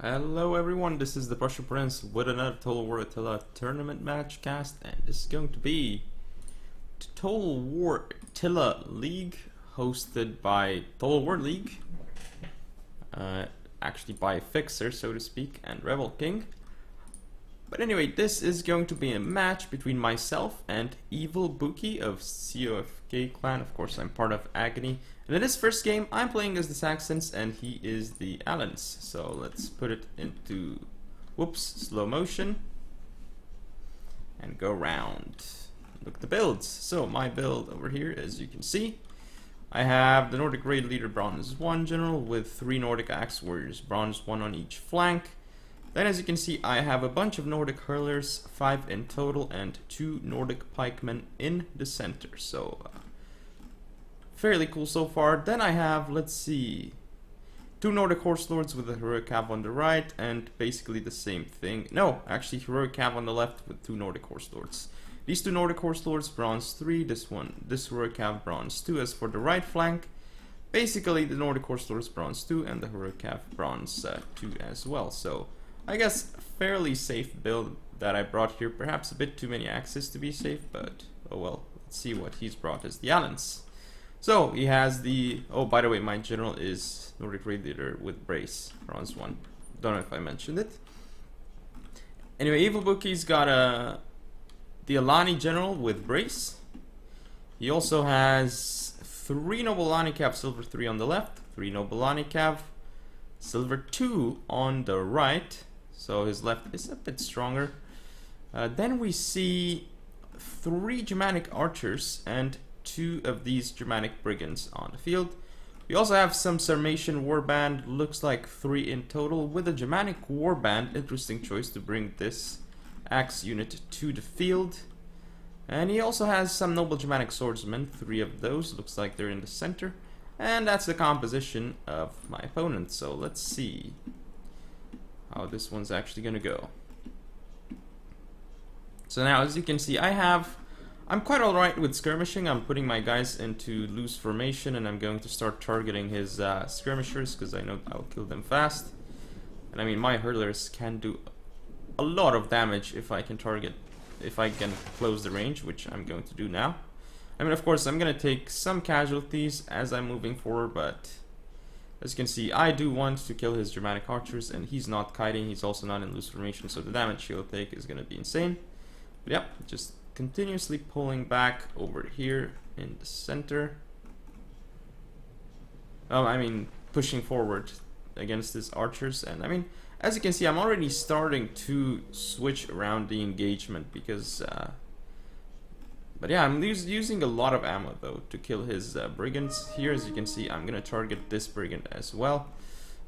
Hello everyone, this is the Prussian Prince with another Total War Attila tournament match cast, and this is going to be Total War Attila League, hosted by Total War League, actually by Fixer, so to speak, and Rebel King. But anyway, this is going to be a match between myself and EvilBookie of COFK clan. Of course, I'm part of Agony. And in this first game, I'm playing as the Saxons and he is the Allans. So let's put it into, slow motion. And go round. Look at the builds. So my build over here, as you can see, I have the Nordic Raid Leader Bronze 1 General with 3 Nordic Axe Warriors, Bronze 1 on each flank. Then, as you can see, I have a bunch of Nordic Hurlers, 5 in total, and 2 Nordic Pikemen in the center. So, fairly cool so far. Then I have, let's see, 2 Nordic Horse Lords with a Heroic Cav on the right, and basically the same thing. No, actually, Heroic Cav on the left with 2 Nordic Horse Lords. These 2 Nordic Horse Lords, Bronze 3, this Heroic Cav, Bronze 2. As for the right flank, basically the Nordic Horse Lords, Bronze 2, and the Heroic Cav, Bronze 2 as well. So, I guess fairly safe build that I brought here. Perhaps a bit too many axes to be safe, but oh well. Let's see what he's brought as the Allans. So he has the, oh by the way, my general is Nordic Raid Leader with Brace, Bronze 1. Don't know if I mentioned it. Anyway, EvilBookie's got the Alani general with Brace. He also has 3 Noble Alani Cav, Silver 3 on the left, 3 Noble Alani Cav, Silver 2 on the right. So his left is a bit stronger. Then we see 3 Germanic archers and 2 of these Germanic brigands on the field. We also have some Sarmatian warband, looks like 3 in total, with a Germanic warband. Interesting choice to bring this axe unit to the field. And he also has some noble Germanic swordsmen, 3 of those, looks like they're in the center. And that's the composition of my opponent. So let's see how this one's actually gonna go. So now, as you can see, I'm quite alright with skirmishing. I'm putting my guys into loose formation and I'm going to start targeting his skirmishers because I know I'll kill them fast. And I mean, my hurlers can do a lot of damage if I can close the range, which I'm going to do now. I mean, of course, I'm going to take some casualties as I'm moving forward, but as you can see, I do want to kill his Germanic archers, and he's not kiting, he's also not in loose formation, so the damage he'll take is going to be insane. But yeah, just continuously pulling back over here in the center. I mean, pushing forward against his archers, and I mean, as you can see, I'm already starting to switch around the engagement because but yeah, I'm using a lot of ammo though to kill his brigands. Here, as you can see, I'm gonna target this brigand as well.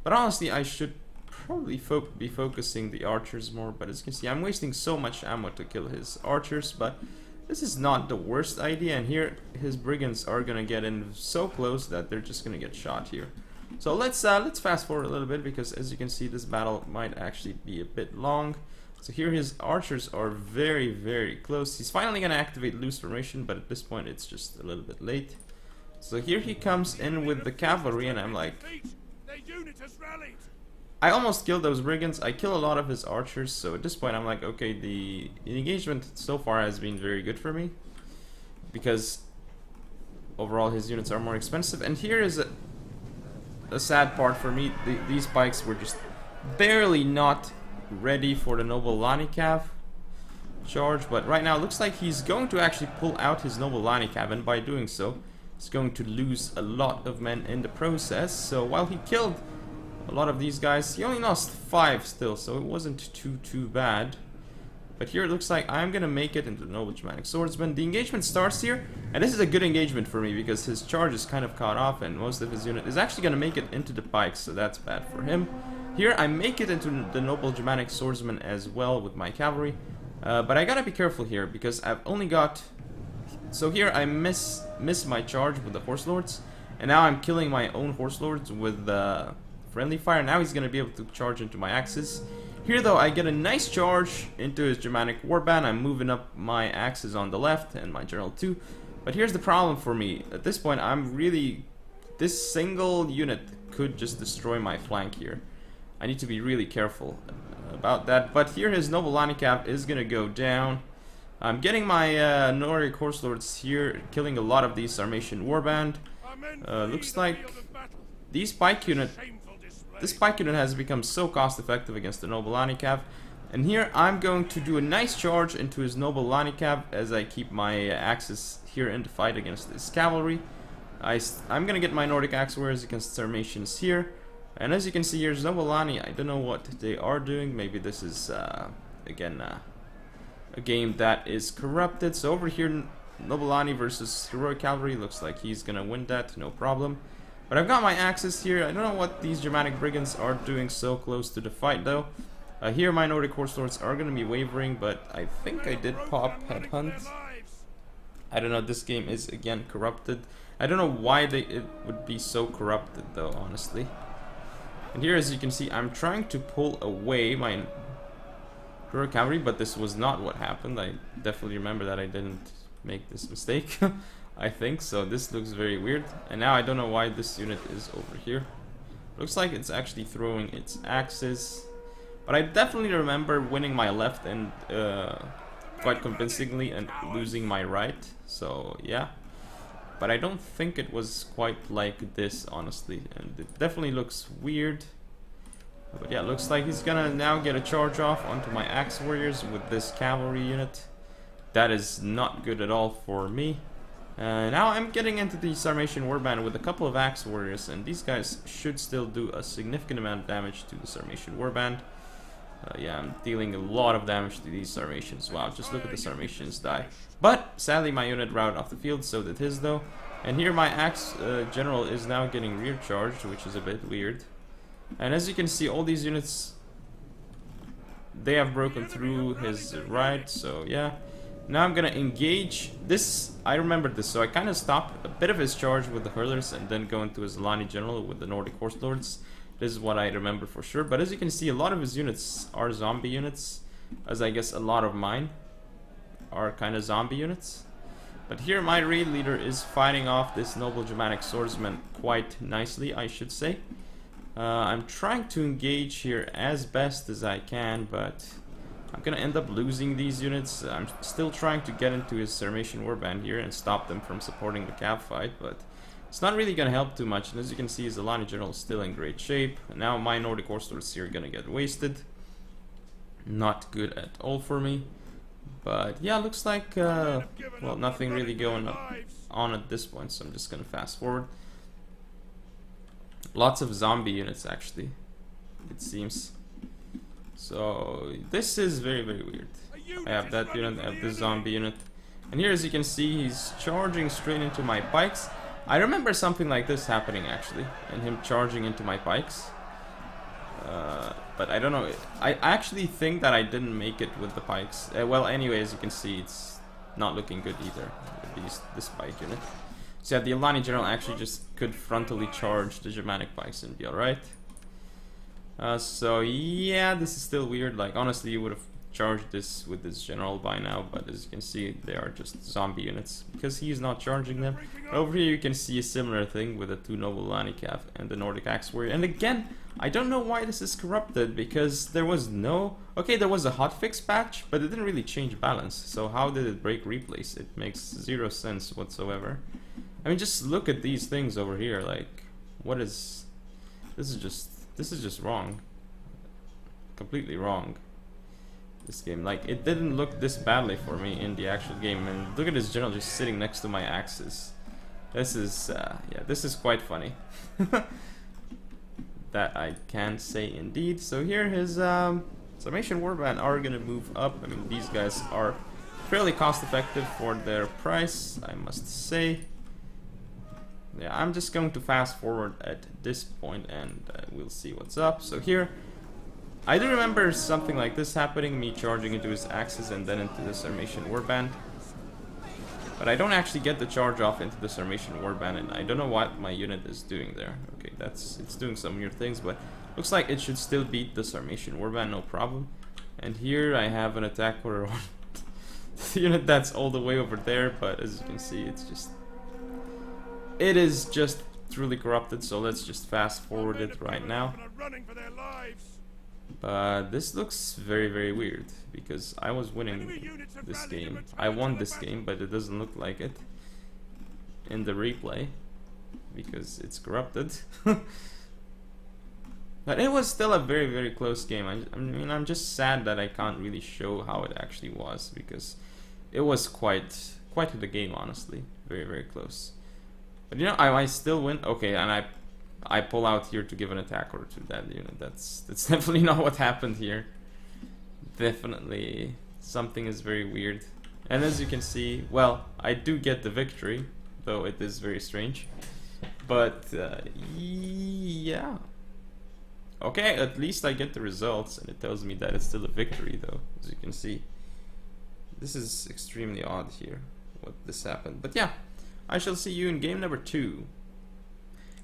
But honestly, I should probably be focusing the archers more. But as you can see, I'm wasting so much ammo to kill his archers. But this is not the worst idea. And here, his brigands are gonna get in so close that they're just gonna get shot here. So let's fast forward a little bit because as you can see, this battle might actually be a bit long. So here his archers are very, very close. He's finally going to activate loose formation, but at this point it's just a little bit late. So here he comes in with the cavalry, and I'm like, I almost killed those brigands. I kill a lot of his archers, so at this point I'm like, okay, the engagement so far has been very good for me because overall his units are more expensive. And here is a sad part for me. These pikes were just barely not ready for the Noble Alani Cav charge, but right now it looks like he's going to actually pull out his Noble Alani Cav, and by doing so he's going to lose a lot of men in the process. So while he killed a lot of these guys, he only lost 5 still, so it wasn't too bad. But here it looks like I'm gonna make it into the Noble Germanic Swordsman. The engagement starts here, and this is a good engagement for me because his charge is kind of cut off and most of his unit is actually gonna make it into the pikes, so that's bad for him. Here I make it into the Noble Germanic Swordsman as well with my cavalry, but I gotta be careful here because I've only got... So here I miss my charge with the Horse Lords, and now I'm killing my own Horse Lords with friendly fire. Now he's gonna be able to charge into my axes. Here though, I get a nice charge into his Germanic warband. I'm moving up my axes on the left and my general too. But here's the problem for me. At this point, this single unit could just destroy my flank here. I need to be really careful about that. But here his Noble Cav is gonna go down. I'm getting my Nordic Horse Lords here, killing a lot of these Sarmatian Warband. Looks like these pike unit, this pike unit has become so cost effective against the Noble Cav. And here I'm going to do a nice charge into his Noble Cav as I keep my axes here in the fight against this cavalry. I'm gonna get my Nordic Axe Warriors against Sarmatians here. And as you can see, here's Nobolani. I don't know what they are doing. Maybe this is, again, a game that is corrupted. So over here, Nobolani versus Heroic Cavalry. Looks like he's gonna win that, no problem. But I've got my axes here. I don't know what these Germanic Brigands are doing so close to the fight, though. Here my Nordic Horse Lords are gonna be wavering, but I think I did pop Headhunt. I don't know, this game is, again, corrupted. I don't know why it would be so corrupted, though, honestly. And here, as you can see, I'm trying to pull away my Heroic Cavalry, but this was not what happened. I definitely remember that I didn't make this mistake, I think. So this looks very weird. And now I don't know why this unit is over here. Looks like it's actually throwing its axes. But I definitely remember winning my left and quite convincingly and losing my right. So, yeah. But I don't think it was quite like this, honestly. And it definitely looks weird. But yeah, looks like he's gonna now get a charge off onto my Axe Warriors with this cavalry unit. That is not good at all for me. Now I'm getting into the Sarmatian Warband with a couple of Axe Warriors. And these guys should still do a significant amount of damage to the Sarmatian Warband. Yeah, I'm dealing a lot of damage to these Sarmatians. Wow, just look at the Sarmatians die. But sadly my unit routed off the field, so did his though. And here my Axe General is now getting rear charged, which is a bit weird. And as you can see, all these units, they have broken through his right, so yeah. Now I'm gonna engage this. I remembered this, so I kind of stopped a bit of his charge with the hurlers and then go into his Alani General with the Nordic Horse Lords. This is what I remember for sure. But as you can see, a lot of his units are zombie units, as I guess a lot of mine are kind of zombie units. But here my raid leader is fighting off this noble Germanic swordsman quite nicely, I should say. I'm trying to engage here as best as I can, but I'm gonna end up losing these units. I'm still trying to get into his Sarmatian Warband here and stop them from supporting the cav fight, but it's not really gonna help too much. And as you can see, his Alani General is still in great shape. And now my Nordic Horse Lords here are gonna get wasted. Not good at all for me. But yeah, looks like, well, nothing really going on at this point, so I'm just gonna fast forward. Lots of zombie units, actually, it seems. So this is very, very weird. I have that unit, I have this zombie unit. And here, as you can see, he's charging straight into my pikes. I remember something like this happening, actually, and him charging into my pikes. But I don't know. I actually think that I didn't make it with the pikes. Well, anyway, as you can see, it's not looking good either with this pike unit. So yeah, the Alani General actually just could frontally charge the Germanic pikes and be alright. So yeah, this is still weird. Like, honestly, you would have charged this with this general by now, but as you can see, they are just zombie units because he's not charging them. Over here you can see a similar thing with the two noble Alani Cav and the Nordic Axe Warrior. And again, I don't know why this is corrupted, because there was no... Okay, there was a hotfix patch, but it didn't really change balance. So how did it break replace? It makes zero sense whatsoever. I mean, just look at these things over here. Like, what is... This is just wrong. Completely wrong. This game, like, it didn't look this badly for me in the actual game. And look at this general just sitting next to my axes. This is, yeah, this is quite funny. That I can say indeed. So here his Sarmatian Warband are gonna move up. I mean, these guys are fairly cost effective for their price, I must say. Yeah, I'm just going to fast forward at this point and we'll see what's up. So here, I do remember something like this happening, me charging into his axes and then into the Sarmatian Warband. But I don't actually get the charge off into the Sarmatian Warband, and I don't know what my unit is doing there. Okay, it's doing some weird things, but looks like it should still beat the Sarmatian Warband, no problem. And here I have an attack order on the unit that's all the way over there, but as you can see, it is just truly corrupted, so let's just fast forward it right now. But this looks very, very weird because I was winning this game. I won this game, but it doesn't look like it in the replay because it's corrupted. But it was still a very, very close game. I mean, I'm just sad that I can't really show how it actually was because it was quite the game, honestly. Very, very close. But you know, I still win. Okay, and I pull out here to give an attack order to that unit. That's definitely not what happened here. Definitely something is very weird. And as you can see, well, I do get the victory, though it is very strange. But yeah. Okay, at least I get the results, and it tells me that it's still a victory, though, as you can see. This is extremely odd here, what this happened. But yeah, I shall see you in game number 2.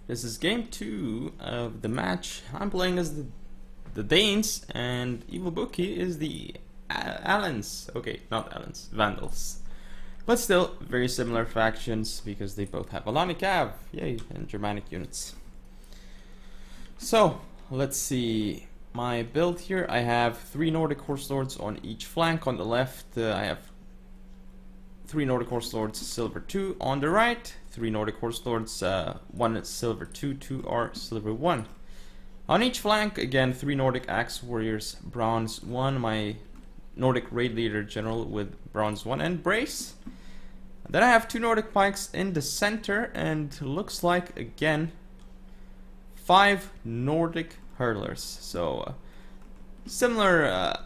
This is game 2 of the match. I'm playing as the Danes, and EvilBookie is the Allens. Okay, not Allens, Vandals. But still, very similar factions, because they both have Alani Cav, yay, and Germanic units. So, let's see my build here. I have 3 Nordic Horse Lords on each flank. On the left, I have 3 Nordic Horse Lords, silver 2. On the right, 3 Nordic Horse Lords, 1 silver 2, 2 are silver 1. On each flank, again, 3 Nordic Axe Warriors, bronze 1. My Nordic Raid Leader General with bronze 1 and brace. Then I have 2 Nordic Pikes in the center, and looks like, again, 5 Nordic Hurlers. So, similar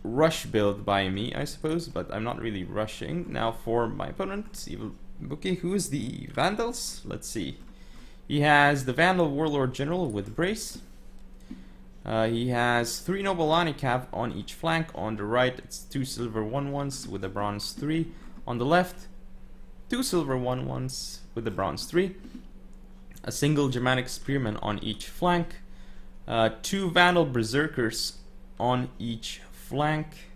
rush build by me, I suppose, but I'm not really rushing. Now for my opponent, EvilBookie, who is the Vandals? Let's see. He has the Vandal Warlord General with brace. He has 3 Nobilani Cav on each flank. On the right, it's 2 silver 1/1s with a bronze 3. On the left, 2 silver 1/1s with a bronze 3. A single Germanic Spearman on each flank. 2 Vandal Berserkers on each flank,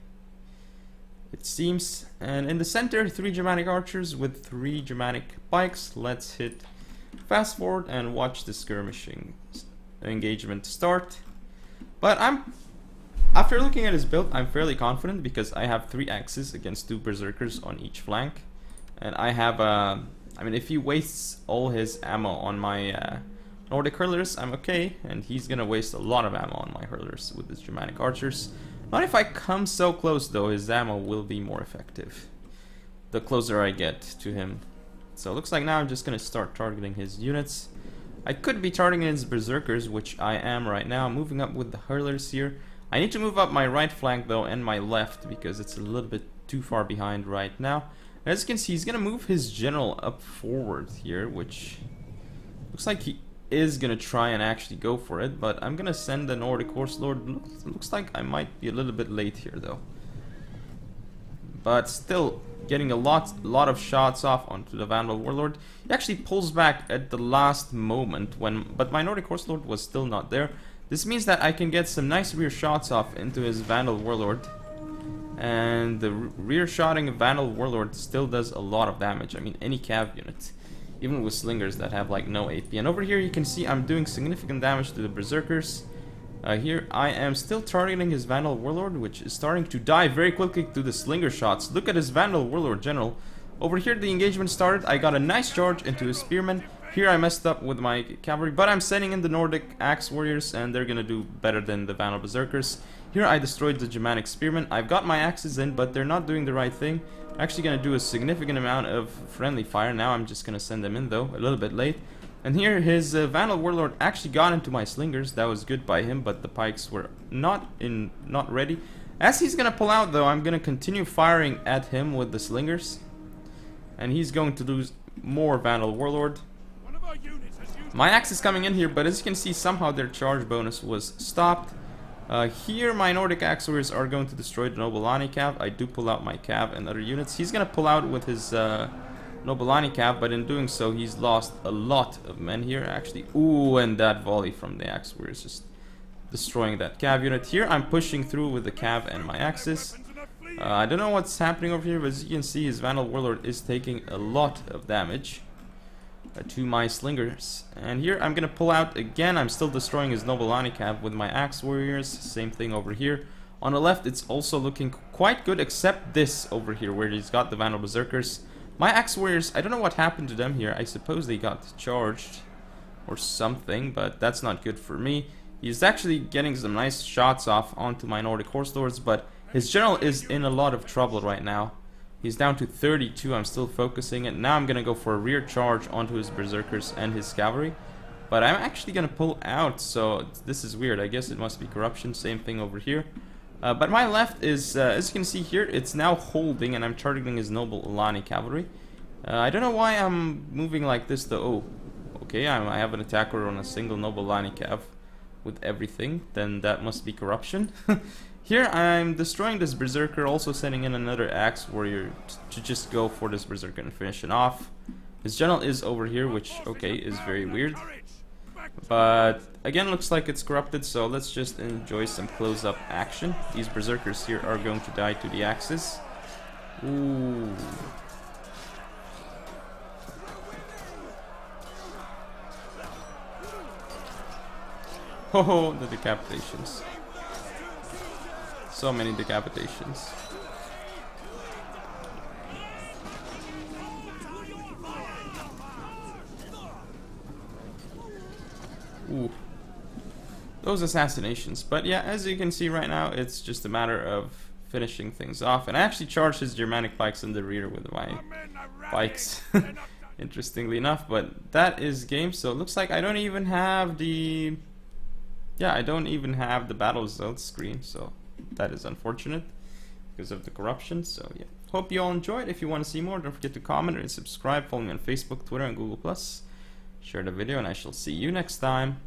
it seems. And in the center, 3 Germanic Archers with 3 Germanic Pikes. Let's hit fast forward and watch the skirmishing engagement start. But after looking at his build, I'm fairly confident because I have 3 axes against 2 Berserkers on each flank. And I have, I mean, if he wastes all his ammo on my Nordic Hurlers, I'm okay. And he's gonna waste a lot of ammo on my Hurlers with his Germanic Archers. Not if I come so close, though, his ammo will be more effective the closer I get to him. So it looks like now I'm just gonna start targeting his units. I could be targeting his Berserkers, which I am right now. I'm moving up with the Hurlers here. I need to move up my right flank, though, and my left, because it's a little bit too far behind right now. As you can see, he's gonna move his general up forward here, which looks like he is gonna try and actually go for it, but I'm gonna send the Nordic Horse Lord. Looks like I might be a little bit late here, though. But still getting a lot of shots off onto the Vandal Warlord. He actually pulls back at the last moment but my Nordic Horse Lord was still not there. This means that I can get some nice rear shots off into his Vandal Warlord. And the rear shotting of Vandal Warlord still does a lot of damage. I mean, any Cav unit, even with slingers that have like no AP. And over here you can see I'm doing significant damage to the Berserkers. Here I am still targeting his Vandal Warlord, which is starting to die very quickly to the slinger shots. Look at his Vandal Warlord General. Over here the engagement started. I got a nice charge into his Spearman. Here I messed up with my cavalry, but I'm sending in the Nordic Axe Warriors, and they're gonna do better than the Vandal Berserkers. Here I destroyed the Germanic Spearmen. I've got my axes in, but they're not doing the right thing. Actually gonna do a significant amount of friendly fire. Now I'm just gonna send them in, though, a little bit late. And here his Vandal Warlord actually got into my slingers. That was good by him, but the pikes were not ready. As he's gonna pull out, though, I'm gonna continue firing at him with the slingers, and he's going to lose more Vandal Warlord. My axe is coming in here, but as you can see, somehow their charge bonus was stopped. Here my Nordic Axe Warriors are going to destroy the Nobilani Cav. I do pull out my Cav and other units. He's gonna pull out with his Nobilani Cav, but in doing so he's lost a lot of men here actually. Ooh, and that volley from the Axe Warriors just destroying that Cav unit. Here I'm pushing through with the Cav and my axes. I don't know what's happening over here, but as you can see, his Vandal Warlord is taking a lot of damage. to my slingers. And here I'm gonna pull out again. I'm still destroying his noble Cav with my axe warriors. Same thing over here. On the left, it's also looking quite good, except this over here, where he's got the Vandal Berserkers. My axe warriors, I don't know what happened to them here. I suppose they got charged or something, but that's not good for me. He's actually getting some nice shots off onto my Nordic Horse Lords, but his general is in a lot of trouble right now. He's down to 32. I'm still focusing it. Now I'm gonna go for a rear charge onto his Berserkers and his cavalry. But I'm actually gonna pull out, so this is weird. I guess it must be corruption. Same thing over here. But my left is, as you can see here, it's now holding, and I'm targeting his noble Alani cavalry. I don't know why I'm moving like this though. Oh, okay, I have an attacker on a single noble Alani cav with everything. Then that must be corruption. Here I'm destroying this Berserker, also sending in another Axe Warrior to just go for this Berserker and finish it off. His general is over here, which, okay, is very weird. But again, looks like it's corrupted, so let's just enjoy some close-up action. These Berserkers here are going to die to the axes. Ooh. Oh, the decapitations. So many decapitations. Ooh. Those assassinations. But yeah, as you can see right now, it's just a matter of finishing things off. And I actually charged his Germanic pikes in the rear with my pikes. Interestingly enough. But that is game. So it looks like I don't even have the... Yeah, I don't even have the battle results screen. So that is unfortunate because of the corruption. So yeah. Hope you all enjoyed. If you want to see more, don't forget to comment and subscribe. Follow me on Facebook, Twitter, and Google+. Share the video, and I shall see you next time.